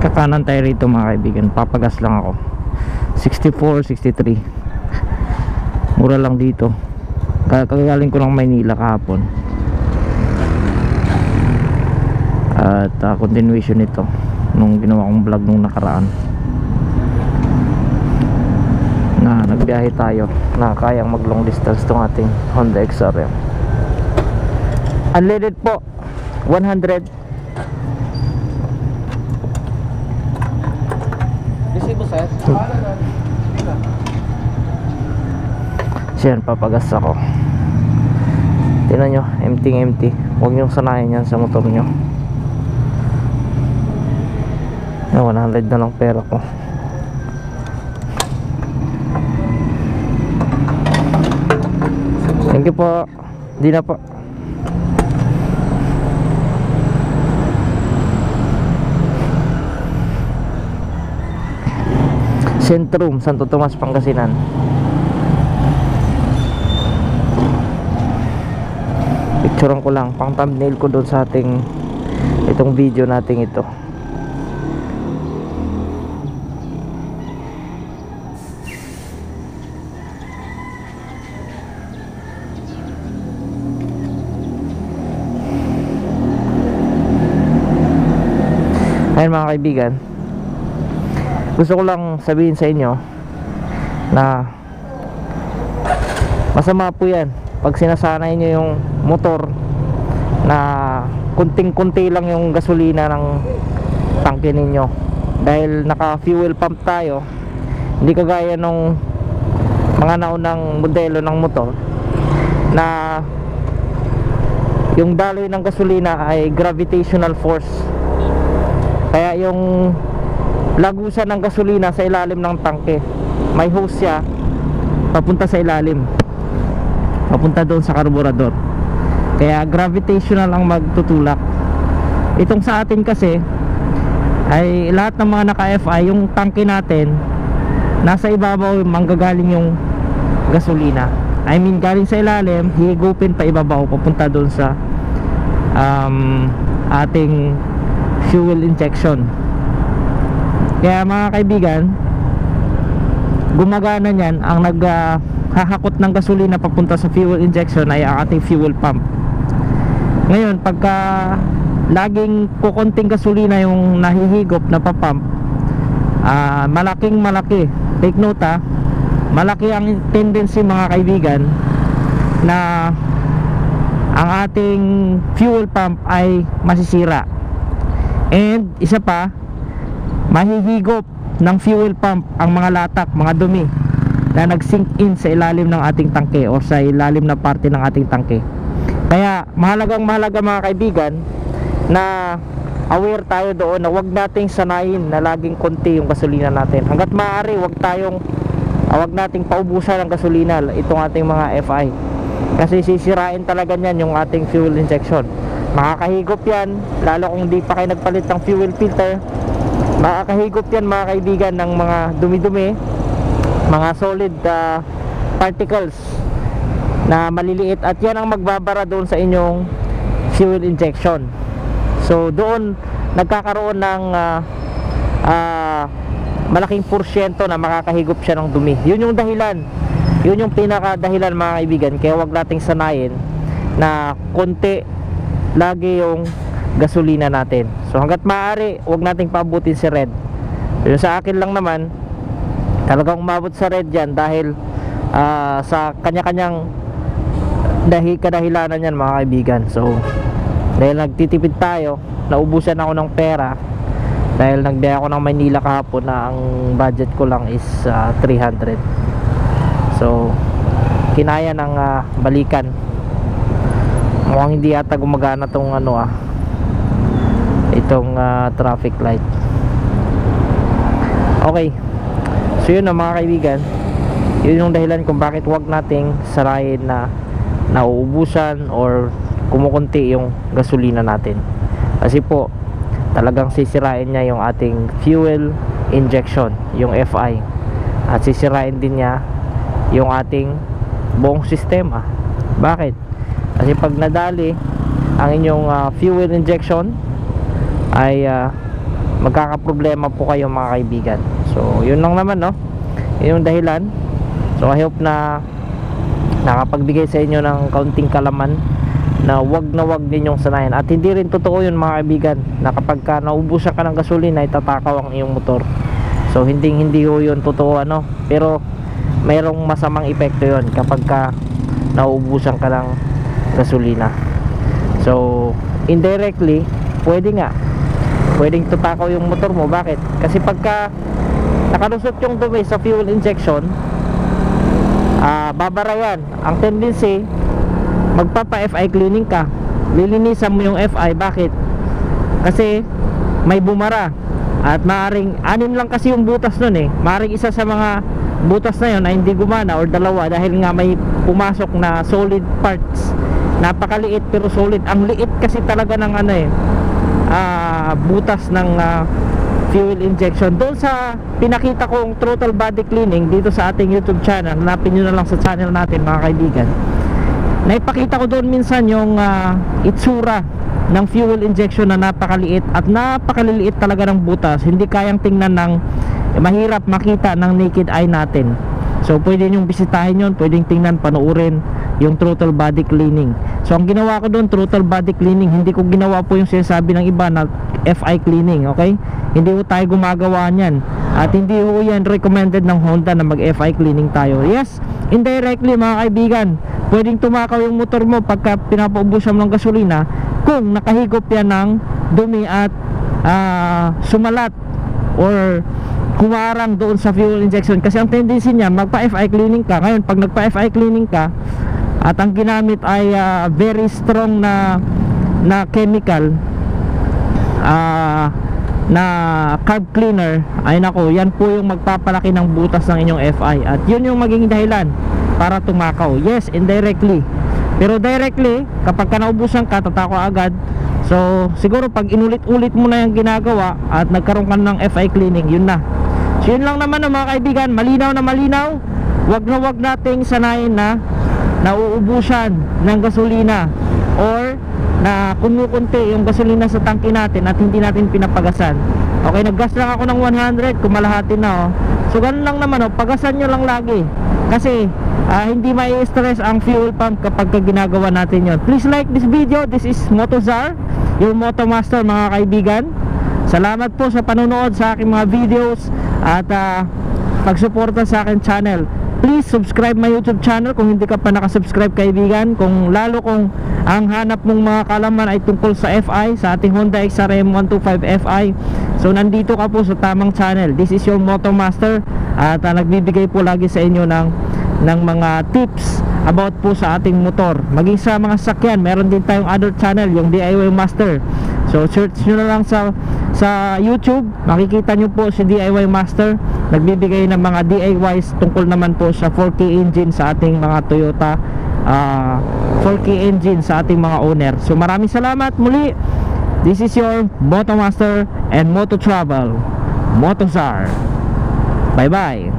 Sa kanan tayo rito mga kaibigan, papagas lang ako. 64, 63. Mura lang dito. Kagaling ko ng Maynila kahapon. At continuation nito nung ginawa kong vlog nung nakaraan, na nagbiyahe tayo na kayang mag long distance tong ating Honda XRM. Unleaded po, 100. Resibo sir? Siyan, papagas ako. Tingnan nyo, empty. Huwag nyong sanayin yan sa motor nyo. 100 na lang pera ko. Thank you po. Di na po. Sentrum, Santo Tomas, Pangasinan. Picturean ko lang, pang thumbnail ko doon sa ating itong video nating ito. Ayun mga kaibigan, gusto ko lang sabihin sa inyo na masama po yan pag sinasanay nyo yung motor na kunting-kunti lang yung gasolina ng tangke ninyo. Dahil naka fuel pump tayo, hindi kagaya nung mga naunang modelo ng motor na yung daloy ng gasolina ay gravitational force. Kaya yung lagusan ng gasolina sa ilalim ng tangke, may hose siya papunta sa ilalim, papunta doon sa karburador. Kaya gravitational ang magtutulak. Itong sa atin kasi ay lahat ng mga naka-FI, yung tangke natin nasa ibabaw, manggagaling yung gasolina. I mean, galing sa ilalim, higupin pa ibabaw, papunta doon sa ating fuel injection. Kaya mga kaibigan, gumagana niyan, ang naghahakot ng gasolina papunta sa fuel injection ay ang ating fuel pump. Ngayon, pagka laging kukunting gasolina yung nahihigop na papump, malaki, take note malaki ang tendency mga kaibigan na ang ating fuel pump ay masisira. And isa pa, mahihigop ng fuel pump ang mga latak, mga dumi na nag-sink in sa ilalim ng ating tangke o sa ilalim na parte ng ating tangke. Kaya mahalaga mga kaibigan na aware tayo doon na wag nating sanayin na laging konti yung gasolina natin. Hanggat maaari, wag nating paubusan ng gasolina itong ating mga FI, kasi sisirain talaga niyan yung ating fuel injection. Makakahigop yan, lalo kung di pa kayo nagpalit ng fuel filter. Makakahigop yan mga kaibigan ng mga dumi-dumi, mga solid particles na maliliit, at yan ang magbabara doon sa inyong fuel injection. So doon nagkakaroon ng malaking porsyento na makakahigop siya ng dumi. Yun yung dahilan, yun yung pinaka dahilan mga kaibigan. Kaya wag nating sanayin na konti lagi yung gasolina natin. So hanggat maaari, wag nating paabutin si red. Yung sa akin lang naman, talagang umabot sa red yan dahil sa kanya-kanyang kadahilanan yan mga kaibigan. So dahil nagtitipid tayo, naubusan ako ng pera dahil nagbiyahe ako ng Maynila kahapon na ang budget ko lang is 300. So kinaya ng balikan. Mukhang hindi yata gumagana tong itong traffic light. Okay, so yun mga kaibigan, yun yung dahilan kung bakit wag nating sarayin na nauubusan or kumukunti yung gasolina natin. Kasi po talagang sisirain niya yung ating fuel injection, yung FI, at sisirain din niya yung ating buong sistema. Bakit? Kasi pag nadali ang inyong fuel injection ay magkakaproblema po kayo mga kaibigan. So yun lang naman, no, yun yung dahilan. So I hope na nakapagbigay sa inyo ng kaunting kalaman na wag ninyong sanayin. At hindi rin totoo yun mga kaibigan, na kapag ka naubusan ka ng gasolina ay tatakaw ang iyong motor. So hindi ho yun totoo, ano, pero mayroong masamang epekto yun kapag ka naubusan ka ng gasolina. So indirectly pwedeng tatakaw yung motor mo. Bakit? Kasi pagka nakalusot yung dumi sa fuel injection, babara yan. Ang tendency, magpapa-FI cleaning ka, lilinisan mo yung FI. Bakit? Kasi may bumara, at maaring 6 lang kasi yung butas nun eh. Maaring isa sa mga butas na yun ay hindi gumana, or dalawa, dahil nga may pumasok na solid parts. Napakaliit pero solid. Ang liit kasi talaga ng butas ng fuel injection. Doon sa pinakita kong throttle body cleaning dito sa ating YouTube channel, hanapin nyo na lang sa channel natin mga kaibigan, naipakita ko doon minsan yung itsura ng fuel injection na napakaliit at napakaliliit talaga ng butas. Hindi kayang tingnan ng mahirap makita ng naked eye natin. So pwede nyong bisitahin yun, pwedeng tingnan, panoorin yung throttle body cleaning. So ang ginawa ko doon, throttle body cleaning. Hindi ko ginawa po yung sinasabi ng iba na FI cleaning, okay? Hindi po tayo gumagawa niyan, at hindi po yan recommended ng Honda na mag FI cleaning tayo. Yes, indirectly mga kaibigan, pwedeng tumakaw yung motor mo pagka pinapaubusan mo ng gasolina kung nakahigop yan ng dumi at sumalat or kumarang doon sa fuel injection. Kasi ang tendency niya, magpa-FI cleaning ka. Ngayon pag nagpa-FI cleaning ka at ang ginamit ay very strong na chemical, na carb cleaner, ay nako, yan po yung magpapalaki ng butas ng inyong FI, at yun yung magiging dahilan para tumakaw. Yes, indirectly. Pero directly, kapag ka naubusan ka, tatakaw agad. So siguro pag inulit-ulit mo na yung ginagawa at nagkaroon ka ng FI cleaning, yun na. So yun lang naman mga kaibigan, malinaw na malinaw. Wag nating sanayin na nauubusan ng gasolina or na kumukunti yung gasolina sa tangke natin at hindi natin pinapagasan. Okay, naggas lang ako ng 100, kumalahati na, oh. So ganun lang naman, oh, pagasan nyo lang lagi. Kasi hindi mai-stress ang fuel pump kapag ginagawa natin yon. Please like this video. This is Motozar, your Motomaster mga kaibigan. Salamat po sa panonood sa aking mga videos at pagsuporta sa aking channel. Please subscribe my YouTube channel kung hindi ka pa nakasubscribe kaibigan. Lalo kung ang hanap mong mga kalaman ay tungkol sa FI, sa ating Honda XRM 125 FI, so nandito ka po sa tamang channel. This is your Motomaster, at nagbibigay po lagi sa inyo ng mga tips about po sa ating motor. Maging sa mga sakyan, meron din tayong other channel, yung DIY Master. So search nyo na lang sa YouTube, makikita nyo po si DIY Master. Nagbibigay ng mga DIYs tungkol naman po sa 4K engine sa ating mga Toyota 4K engine sa ating mga owner. So maraming salamat muli. This is your Motomaster and Moto Travel, Motozar. Bye bye.